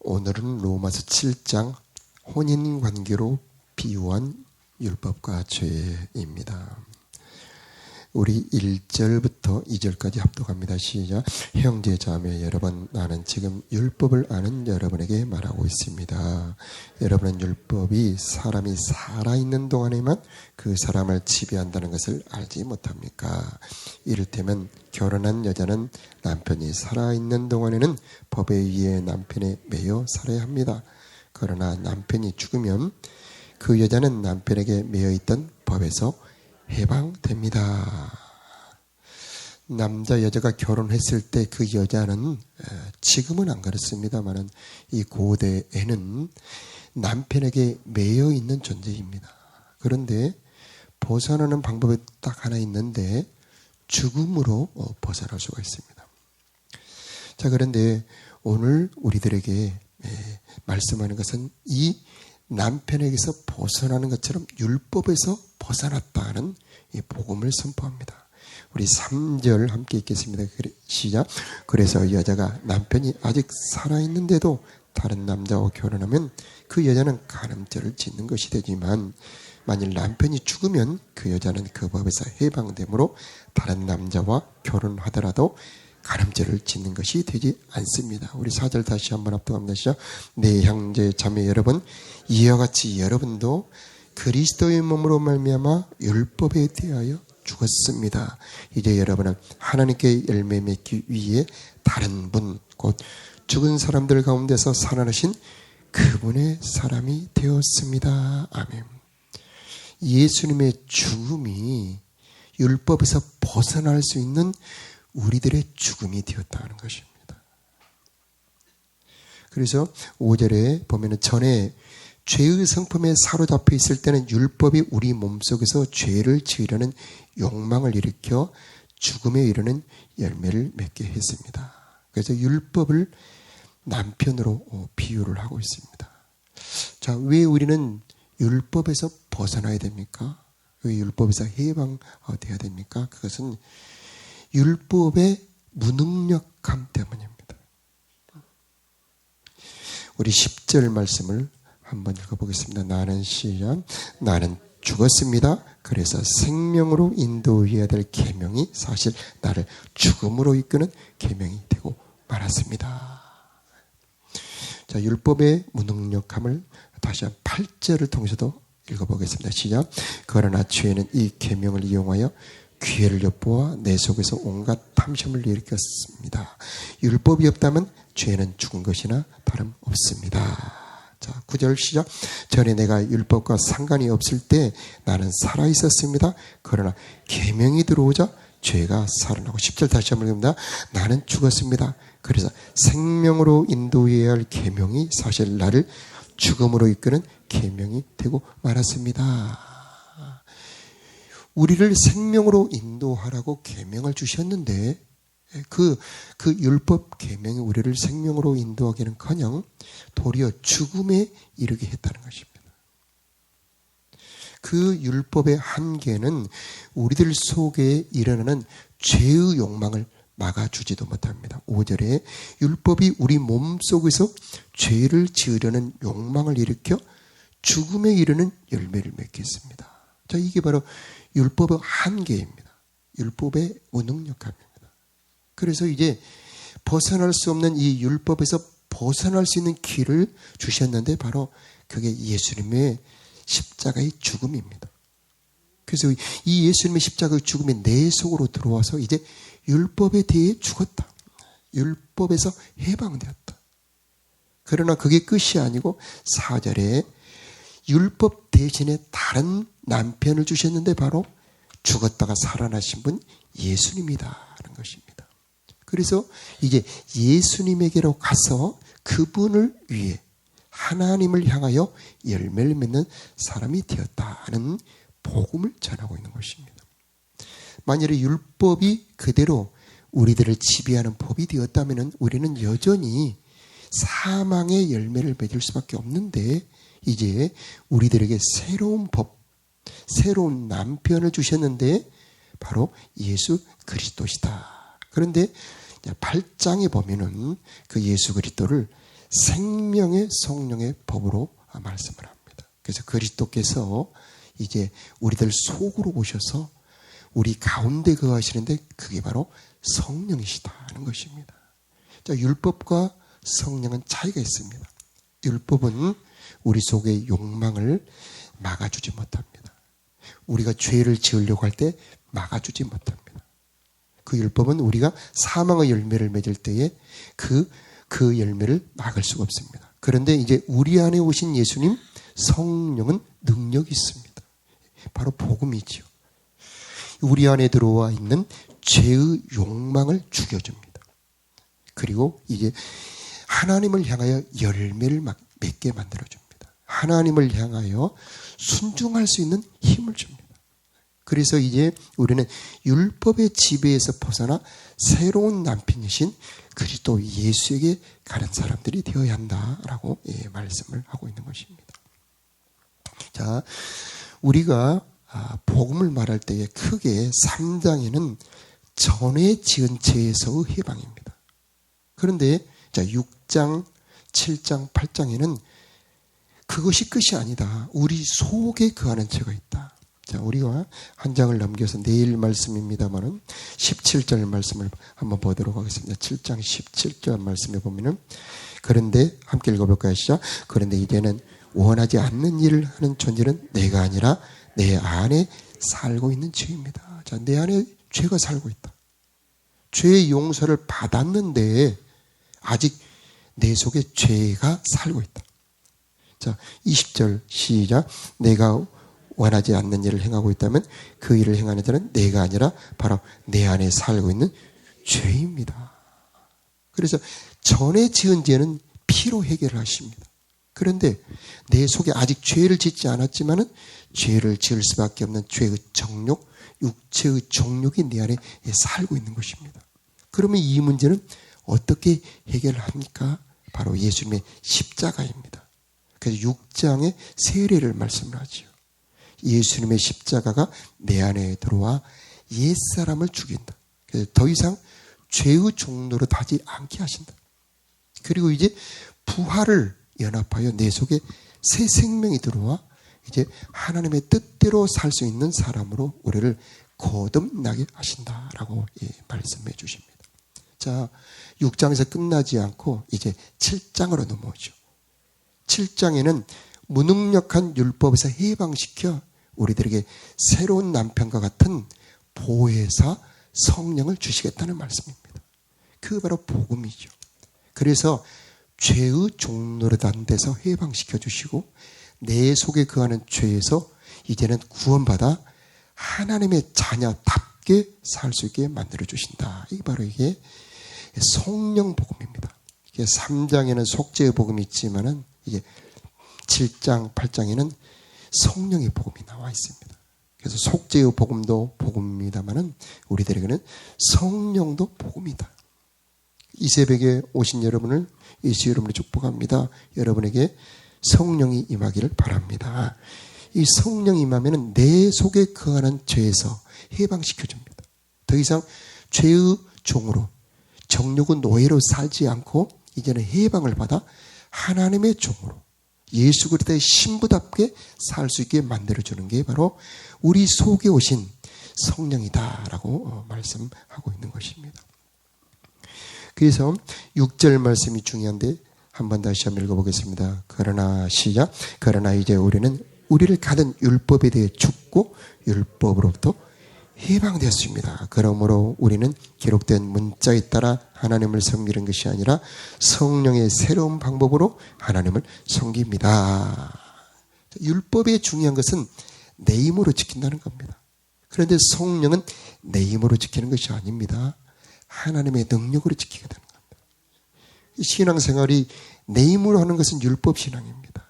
오늘은 로마서 7장 혼인관계로 비유한 율법과 죄입니다. 우리 1절부터 2절까지 합독합니다. 시작. 형제 자매 여러분, 나는 지금 율법을 아는 여러분에게 말하고 있습니다. 여러분은 율법이 사람이 살아있는 동안에만 그 사람을 지배한다는 것을 알지 못합니까? 이를테면 결혼한 여자는 남편이 살아있는 동안에는 법에 의해 남편에 매여 살아야 합니다. 그러나 남편이 죽으면 그 여자는 남편에게 매여있던 법에서 해방됩니다. 남자 여자가 결혼했을 때 그 여자는 지금은 안 그렇습니다만 이 고대에는 남편에게 매여 있는 존재입니다. 그런데 벗어나는 방법이 딱 하나 있는데 죽음으로 벗어날 수가 있습니다. 자, 그런데 오늘 우리들에게 말씀하는 것은 이 남편에게서 벗어나는 것처럼 율법에서 벗어났다는 이 복음을 선포합니다. 우리 3절 함께 읽겠습니다. 시작. 그래서 여자가 남편이 아직 살아있는데도 다른 남자와 결혼하면 그 여자는 간음죄를 짓는 것이 되지만 만일 남편이 죽으면 그 여자는 그 법에서 해방되므로 다른 남자와 결혼하더라도 간음죄를 짓는 것이 되지 않습니다. 우리 4절 다시 한번 합독합니다. 시작. 네, 형제 자매 여러분, 이와 같이 여러분도 그리스도의 몸으로 말미암아 율법에 대하여 죽었습니다. 이제 여러분은 하나님께 열매 맺기 위해 다른 분, 곧 죽은 사람들 가운데서 살아나신 그분의 사람이 되었습니다. 아멘. 예수님의 죽음이 율법에서 벗어날 수 있는 우리들의 죽음이 되었다는 것입니다. 그래서 5절에 보면은 전에 죄의 성품에 사로잡혀 있을 때는 율법이 우리 몸속에서 죄를 지으려는 욕망을 일으켜 죽음에 이르는 열매를 맺게 했습니다. 그래서 율법을 남편으로 비유를 하고 있습니다. 자, 왜 우리는 율법에서 벗어나야 됩니까? 왜 율법에서 해방돼야 됩니까? 그것은 율법의 무능력함 때문입니다. 우리 10절 말씀을 한번 읽어보겠습니다. 나는 시작. 나는 죽었습니다. 그래서 생명으로 인도해야 될 계명이 사실 나를 죽음으로 이끄는 계명이 되고 말았습니다. 자, 율법의 무능력함을 다시 한 8절을 통해서도 읽어보겠습니다. 시작. 그러나 죄는 이 계명을 이용하여 기회를 엿보아 내 속에서 온갖 탐심을 일으켰습니다. 율법이 없다면 죄는 죽은 것이나 다름없습니다. 자, 9절 시작. 전에 내가 율법과 상관이 없을 때 나는 살아있었습니다. 그러나 계명이 들어오자 죄가 살아나고 10절 다시 한번 읽습니다. 나는 죽었습니다. 그래서 생명으로 인도해야 할 계명이 사실 나를 죽음으로 이끄는 계명이 되고 말았습니다. 우리를 생명으로 인도하라고 계명을 주셨는데 그 율법 계명이 우리를 생명으로 인도하기는커녕 도리어 죽음에 이르게 했다는 것입니다. 그 율법의 한계는 우리들 속에 일어나는 죄의 욕망을 막아주지도 못합니다. 5절에 율법이 우리 몸속에서 죄를 지으려는 욕망을 일으켜 죽음에 이르는 열매를 맺게 했습니다. 자, 이게 바로 율법의 한계입니다. 율법의 무능력함입니다. 그래서 이제 벗어날 수 없는 이 율법에서 벗어날 수 있는 길을 주셨는데 바로 그게 예수님의 십자가의 죽음입니다. 그래서 이 예수님의 십자가의 죽음이 내 속으로 들어와서 이제 율법에 대해 죽었다. 율법에서 해방되었다. 그러나 그게 끝이 아니고 4절에 율법 대신에 다른 남편을 주셨는데 바로 죽었다가 살아나신 분 예수님이다라는 것입니다. 그래서 이제 예수님에게로 가서 그분을 위해 하나님을 향하여 열매를 맺는 사람이 되었다는 복음을 전하고 있는 것입니다. 만일에 율법이 그대로 우리들을 지배하는 법이 되었다면 우리는 여전히 사망의 열매를 맺을 수밖에 없는데 이제 우리들에게 새로운 법, 새로운 남편을 주셨는데 바로 예수 그리스도시다. 그런데 8장에 보면은 그 예수 그리스도를 생명의 성령의 법으로 말씀을 합니다. 그래서 그리스도께서 이제 우리들 속으로 오셔서 우리 가운데 거하시는데 그게 바로 성령이시다는 것입니다. 자, 율법과 성령은 차이가 있습니다. 율법은 우리 속의 욕망을 막아주지 못합니다. 우리가 죄를 지으려고 할 때 막아주지 못합니다. 그 율법은 우리가 사망의 열매를 맺을 때에 그 열매를 막을 수가 없습니다. 그런데 이제 우리 안에 오신 예수님 성령은 능력이 있습니다. 바로 복음이지요. 우리 안에 들어와 있는 죄의 욕망을 죽여줍니다. 그리고 이제 하나님을 향하여 열매를 맺게 만들어줍니다. 하나님을 향하여 순종할 수 있는 힘을 줍니다. 그래서 이제 우리는 율법의 지배에서 벗어나 새로운 남편이신 그리스도 예수에게 가는 사람들이 되어야 한다라고 말씀을 하고 있는 것입니다. 자, 우리가 복음을 말할 때에 크게 3장에는 전에 지은 죄에서의 해방입니다. 그런데 자, 6장, 7장, 8장에는 그것이 끝이 아니다. 우리 속에 거하는 죄가 있다. 자, 우리가 한 장을 넘겨서 내일 말씀입니다만은 17절 말씀을 한번 보도록 하겠습니다. 7장 17절 말씀에 보면은 그런데 함께 읽어볼까요? 시작. 그런데 이제는 원하지 않는 일을 하는 존재는 내가 아니라 내 안에 살고 있는 죄입니다. 자, 내 안에 죄가 살고 있다. 죄의 용서를 받았는데 아직 내 속에 죄가 살고 있다. 자, 20절 시작. 내가 원하지 않는 일을 행하고 있다면 그 일을 행하는 자는 내가 아니라 바로 내 안에 살고 있는 죄입니다. 그래서 전에 지은 죄는 피로 해결을 하십니다. 그런데 내 속에 아직 죄를 짓지 않았지만은 죄를 지을 수밖에 없는 죄의 정욕, 육체의 정욕이 내 안에 살고 있는 것입니다. 그러면 이 문제는 어떻게 해결합니까? 바로 예수님의 십자가입니다. 그래서 6장에 세례를 말씀을 하지요. 예수님의 십자가가 내 안에 들어와 옛사람을 죽인다. 그래서 더 이상 죄의 종로로 타지 않게 하신다. 그리고 이제 부활을 연합하여 내 속에 새 생명이 들어와 이제 하나님의 뜻대로 살 수 있는 사람으로 우리를 거듭나게 하신다라고 말씀해 주십니다. 자, 6장에서 끝나지 않고 이제 7장으로 넘어오죠. 7장에는 무능력한 율법에서 해방시켜 우리들에게 새로운 남편과 같은 보혜사 성령을 주시겠다는 말씀입니다. 그 바로 복음이죠. 그래서 죄의 종노릇한 데서 해방시켜 주시고 내 속에 거하는 죄에서 이제는 구원받아 하나님의 자녀답게 살 수 있게 만들어 주신다. 이게 바로 이게 성령 복음입니다. 이게 3장에는 속죄의 복음이 있지만은 이게 7장, 8장에는 성령의 복음이 나와 있습니다. 그래서 속죄의 복음도 복음입니다만은 우리들에게는 성령도 복음이다. 이 새벽에 오신 여러분을 예수 이름으로 축복합니다. 여러분에게 성령이 임하기를 바랍니다. 이 성령이 임하면 내 속에 거하는 죄에서 해방시켜줍니다. 더 이상 죄의 종으로 정욕의 노예로 살지 않고 이제는 해방을 받아 하나님의 종으로 예수 그리스도의 신부답게 살 수 있게 만들어주는 게 바로 우리 속에 오신 성령이다라고 말씀하고 있는 것입니다. 그래서 6절 말씀이 중요한데 한번 다시 한번 읽어보겠습니다. 그러나 시작. 그러나 이제 우리는 우리를 가든 율법에 대해 죽고 율법으로부터 해방되었습니다. 그러므로 우리는 기록된 문자에 따라 하나님을 섬기는 것이 아니라 성령의 새로운 방법으로 하나님을 섬깁니다. 율법의 중요한 것은 내 힘으로 지킨다는 겁니다. 그런데 성령은 내 힘으로 지키는 것이 아닙니다. 하나님의 능력으로 지키게 되는 겁니다. 신앙생활이 내 힘으로 하는 것은 율법신앙입니다.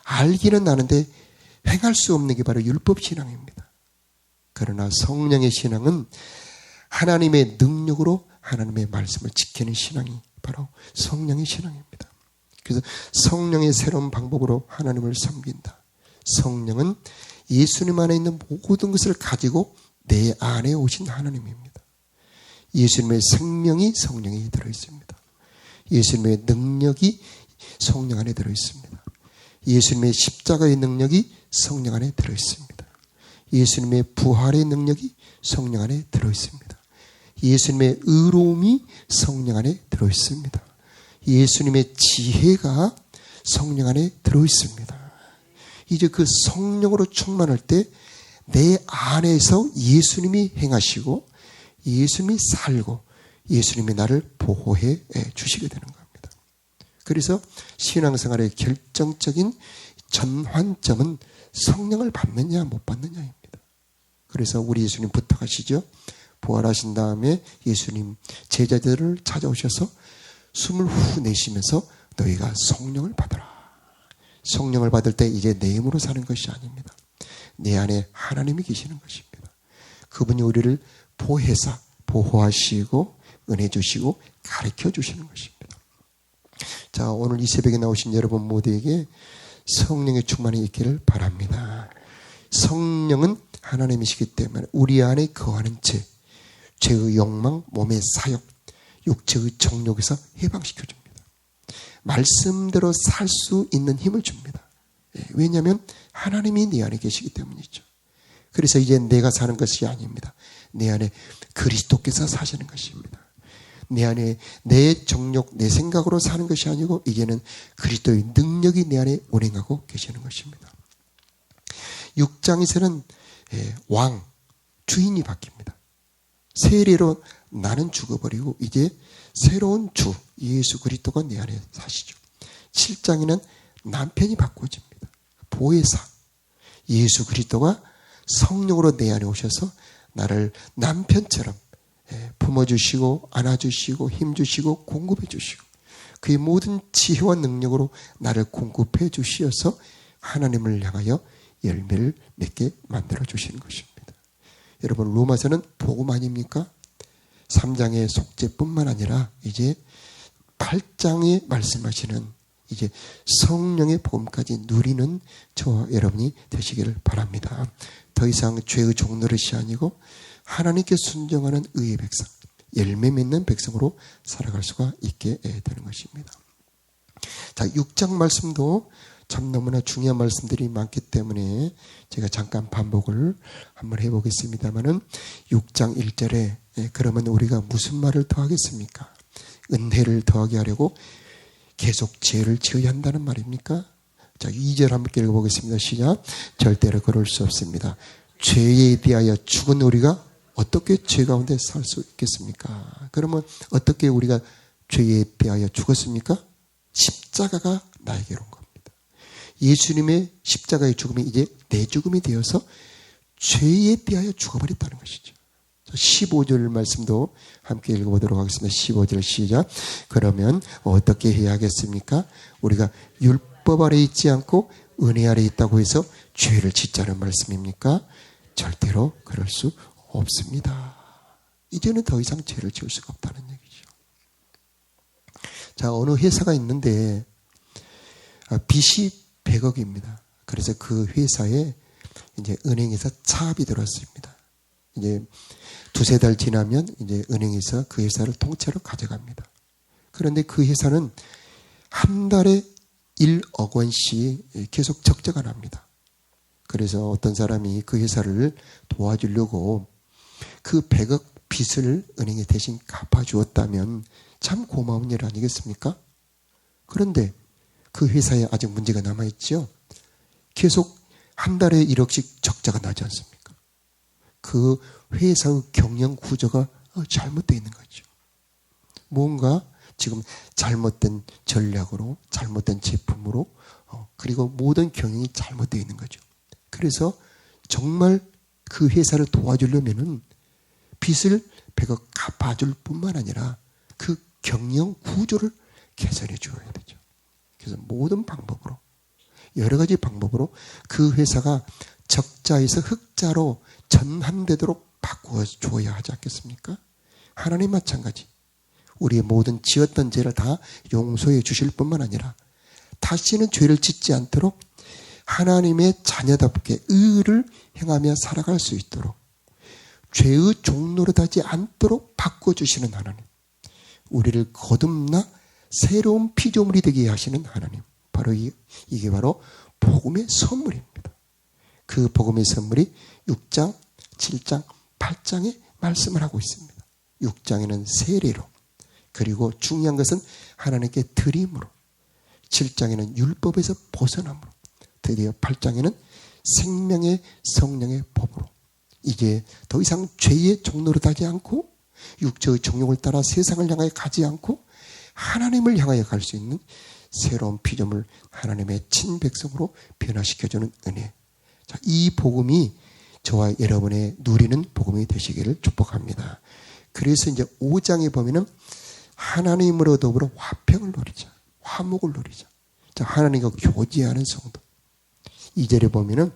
알기는 아는데 행할 수 없는 게 바로 율법신앙입니다. 그러나 성령의 신앙은 하나님의 능력으로 하나님의 말씀을 지키는 신앙이 바로 성령의 신앙입니다. 그래서 성령의 새로운 방법으로 하나님을 섬긴다. 성령은 예수님 안에 있는 모든 것을 가지고 내 안에 오신 하나님입니다. 예수님의 생명이 성령에 들어있습니다. 예수님의 능력이 성령 안에 들어있습니다. 예수님의 십자가의 능력이 성령 안에 들어있습니다. 예수님의 부활의 능력이 성령 안에 들어있습니다. 예수님의 의로움이 성령 안에 들어있습니다. 예수님의 지혜가 성령 안에 들어있습니다. 이제 그 성령으로 충만할 때 내 안에서 예수님이 행하시고 예수님이 살고 예수님이 나를 보호해 주시게 되는 겁니다. 그래서 신앙생활의 결정적인 전환점은 성령을 받느냐 못 받느냐입니다. 그래서 우리 예수님 부탁하시죠. 부활하신 다음에 예수님 제자들을 찾아오셔서 숨을 후 내쉬면서 너희가 성령을 받아라. 성령을 받을 때 이제 내 힘으로 사는 것이 아닙니다. 내 안에 하나님이 계시는 것입니다. 그분이 우리를 보호하시고 은혜 주시고 가르쳐 주시는 것입니다. 자, 오늘 이 새벽에 나오신 여러분 모두에게 성령의 충만이 있기를 바랍니다. 성령은 하나님이시기 때문에 우리 안에 거하는 죄의 욕망, 몸의 사욕, 육체의 정욕에서 해방시켜 줍니다. 말씀대로 살 수 있는 힘을 줍니다. 왜냐하면 하나님이 내 안에 계시기 때문이죠. 그래서 이제 내가 사는 것이 아닙니다. 내 안에 그리스도께서 사시는 것입니다. 내 안에 내 정욕, 내 생각으로 사는 것이 아니고 이제는 그리스도의 능력이 내 안에 운행하고 계시는 것입니다. 6장에서는 왕, 주인이 바뀝니다. 세례로 나는 죽어버리고 이제 새로운 주, 예수 그리스도가 내 안에 사시죠. 7장에는 남편이 바꿔집니다. 보혜사, 예수 그리스도가 성령으로 내 안에 오셔서 나를 남편처럼 품어주시고 안아주시고 힘주시고 공급해 주시고 그의 모든 지혜와 능력으로 나를 공급해 주시어서 하나님을 향하여 열매를 맺게 만들어 주시는 것입니다. 여러분, 로마서는 복음 아닙니까? 3장의 속죄뿐만 아니라 이제 8장에 말씀하시는 이제 성령의 복음까지 누리는 저와 여러분이 되시기를 바랍니다. 더 이상 죄의 종노릇이 아니고 하나님께 순종하는 의의 백성, 열매 맺는 백성으로 살아갈 수가 있게 되는 것입니다. 자, 6장 말씀도 참 너무나 중요한 말씀들이 많기 때문에 제가 잠깐 반복을 한번 해보겠습니다만은 6장 1절에 그러면 우리가 무슨 말을 더하겠습니까? 은혜를 더하게 하려고 계속 죄를 지어야 한다는 말입니까? 자, 2절 함께 읽어보겠습니다. 시작. 절대로 그럴 수 없습니다. 죄에 대하여 죽은 우리가 어떻게 죄 가운데 살 수 있겠습니까? 그러면 어떻게 우리가 죄에 대하여 죽었습니까? 십자가가 나에게로 온 겁니다. 예수님의 십자가의 죽음이 이제 내 죽음이 되어서 죄에 대하여 죽어버렸다는 것이죠. 15절 말씀도 함께 읽어보도록 하겠습니다. 15절 시작. 그러면 어떻게 해야 하겠습니까? 우리가 율법 아래 있지 않고 은혜 아래 있다고 해서 죄를 짓자는 말씀입니까? 절대로 그럴 수 없습니다. 이제는 더 이상 죄를 지을 수가 없다는 얘기죠. 자, 어느 회사가 있는데 빚이 100억입니다. 그래서 그 회사에 이제 은행에서 차압이 들었습니다. 이제 두세 달 지나면 이제 은행에서 그 회사를 통째로 가져갑니다. 그런데 그 회사는 한 달에 1억 원씩 계속 적자가 납니다. 그래서 어떤 사람이 그 회사를 도와주려고 그 100억 빚을 은행에 대신 갚아주었다면 참 고마운 일 아니겠습니까? 그런데 그 회사에 아직 문제가 남아있죠. 계속 한 달에 1억씩 적자가 나지 않습니까? 그 회사의 경영 구조가 잘못되어 있는 거죠. 뭔가 지금 잘못된 전략으로, 잘못된 제품으로, 그리고 모든 경영이 잘못되어 있는 거죠. 그래서 정말 그 회사를 도와주려면은 빚을 100억 갚아줄 뿐만 아니라 그 경영 구조를 개선해 줘야 되죠. 그래서 모든 방법으로, 여러 가지 방법으로 그 회사가 적자에서 흑자로 전환되도록 바꾸어 줘야 하지 않겠습니까? 하나님 마찬가지. 우리의 모든 지었던 죄를 다 용서해 주실 뿐만 아니라 다시는 죄를 짓지 않도록 하나님의 자녀답게 의를 행하며 살아갈 수 있도록 죄의 종노릇하지 않도록 바꿔주시는 하나님. 우리를 거듭나 새로운 피조물이 되게 하시는 하나님. 바로 이게 바로 복음의 선물입니다. 그 복음의 선물이 6장, 7장, 8장에 말씀을 하고 있습니다. 6장에는 세례로, 그리고 중요한 것은 하나님께 드림으로, 7장에는 율법에서 벗어남으로, 드디어 8장에는 생명의 성령의 법으로, 이제 더 이상 죄의 종로로 가지 않고 육체의 정욕을 따라 세상을 향하여 가지 않고 하나님을 향하여 갈 수 있는 새로운 피조물, 하나님의 친백성으로 변화시켜주는 은혜. 자, 이 복음이 저와 여러분의 누리는 복음이 되시기를 축복합니다. 그래서 이제 5장에 보면은 하나님으로 더불어 화평을 누리자, 화목을 누리자. 자, 하나님과 교제하는 성도. 2절에 보면은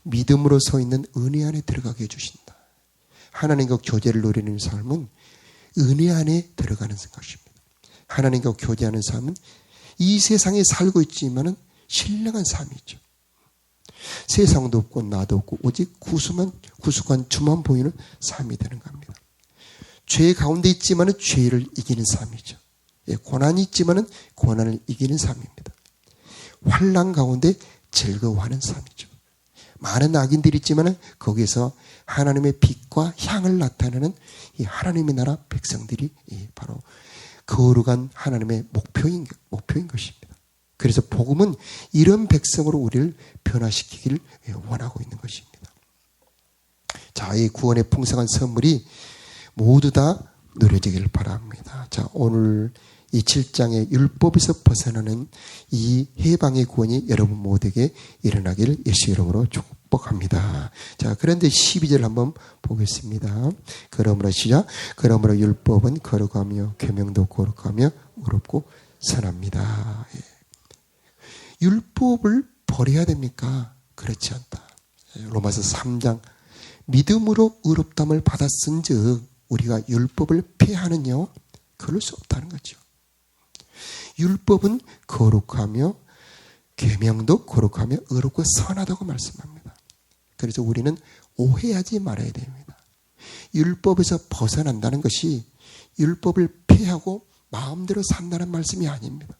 믿음으로 서 있는 은혜 안에 들어가게 해주신다. 하나님과 교제를 누리는 삶은 은혜 안에 들어가는 것입니다. 하나님과 교제하는 삶은 이 세상에 살고 있지만은 신령한 삶이죠. 세상도 없고 나도 없고 오직 구속한 주만 보이는 삶이 되는 겁니다. 죄 가운데 있지만은 죄를 이기는 삶이죠. 고난이 있지만은 고난을 이기는 삶입니다. 환난 가운데 즐거워하는 삶이죠. 많은 악인들이 있지만은 거기에서 하나님의 빛과 향을 나타내는 이 하나님의 나라 백성들이 바로 거룩한 하나님의 목표인 것입니다. 그래서 복음은 이런 백성으로 우리를 변화시키기를 원하고 있는 것입니다. 자, 이 구원의 풍성한 선물이 모두 다 누려지기를 바랍니다. 자, 오늘 이 7장의 율법에서 벗어나는 이 해방의 구원이 여러분 모두에게 일어나기를 예수 이름으로 축복합니다. 자, 그런데 12절 한번 보겠습니다. 그러므로 시작. 그러므로 율법은 거룩하며 계명도 거룩하며 의롭고 선합니다. 율법을 버려야 됩니까? 그렇지 않다. 로마서 3장 믿음으로 의롭담을 받았은즉 우리가 율법을 폐하느냐? 그럴 수 없다는 거죠. 율법은 거룩하며 계명도 거룩하며 의롭고 선하다고 말씀합니다. 그래서 우리는 오해하지 말아야 됩니다. 율법에서 벗어난다는 것이 율법을 폐하고 마음대로 산다는 말씀이 아닙니다.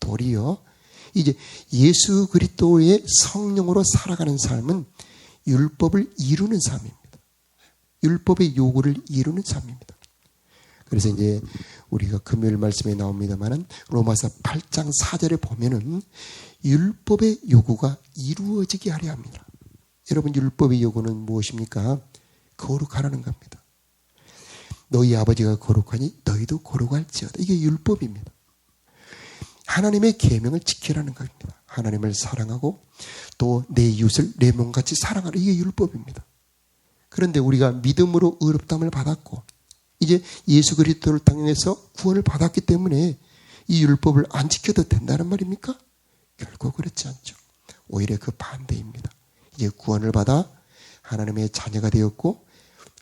도리어 이제 예수 그리스도의 성령으로 살아가는 삶은 율법을 이루는 삶입니다. 율법의 요구를 이루는 삶입니다. 그래서 이제 우리가 금요일 말씀에 나옵니다만은 로마서 8장 4절에 보면은 율법의 요구가 이루어지게 하려 합니다. 여러분, 율법의 요구는 무엇입니까? 거룩하라는 겁니다. 너희 아버지가 거룩하니 너희도 거룩할지어다. 이게 율법입니다. 하나님의 계명을 지키라는 겁니다. 하나님을 사랑하고 또 내 이웃을 내 몸같이 사랑하라. 이게 율법입니다. 그런데 우리가 믿음으로 의롭다함을 받았고 이제 예수 그리스도를 통해서 구원을 받았기 때문에 이 율법을 안 지켜도 된다는 말입니까? 결코 그렇지 않죠. 오히려 그 반대입니다. 이제 구원을 받아 하나님의 자녀가 되었고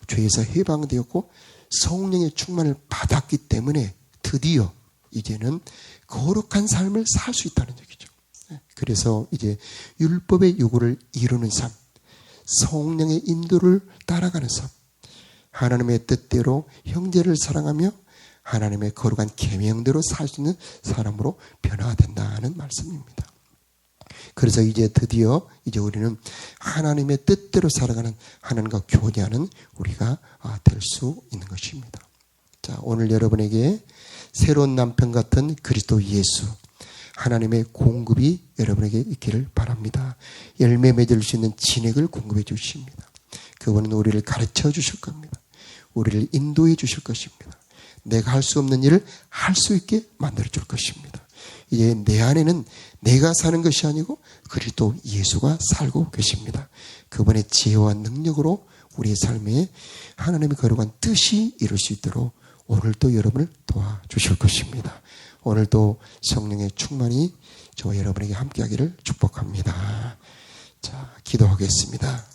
죄에서 해방되었고 성령의 충만을 받았기 때문에 드디어 이제는 거룩한 삶을 살 수 있다는 얘기죠. 그래서 이제 율법의 요구를 이루는 삶, 성령의 인도를 따라가는 삶, 하나님의 뜻대로 형제를 사랑하며 하나님의 거룩한 계명대로 살 수 있는 사람으로 변화된다는 말씀입니다. 그래서 이제 드디어 이제 우리는 하나님의 뜻대로 살아가는 하나님과 교제하는 우리가 될 수 있는 것입니다. 자, 오늘 여러분에게 새로운 남편 같은 그리스도 예수, 하나님의 공급이 여러분에게 있기를 바랍니다. 열매 맺을 수 있는 진액을 공급해 주십니다. 그분은 우리를 가르쳐 주실 겁니다. 우리를 인도해 주실 것입니다. 내가 할 수 없는 일을 할 수 있게 만들어 줄 것입니다. 이제 내 안에는 내가 사는 것이 아니고 그리스도 예수가 살고 계십니다. 그분의 지혜와 능력으로 우리의 삶에 하나님의 거룩한 뜻이 이룰 수 있도록 오늘도 여러분을 도와주실 것입니다. 오늘도 성령의 충만이 저와 여러분에게 함께하기를 축복합니다. 자, 기도하겠습니다.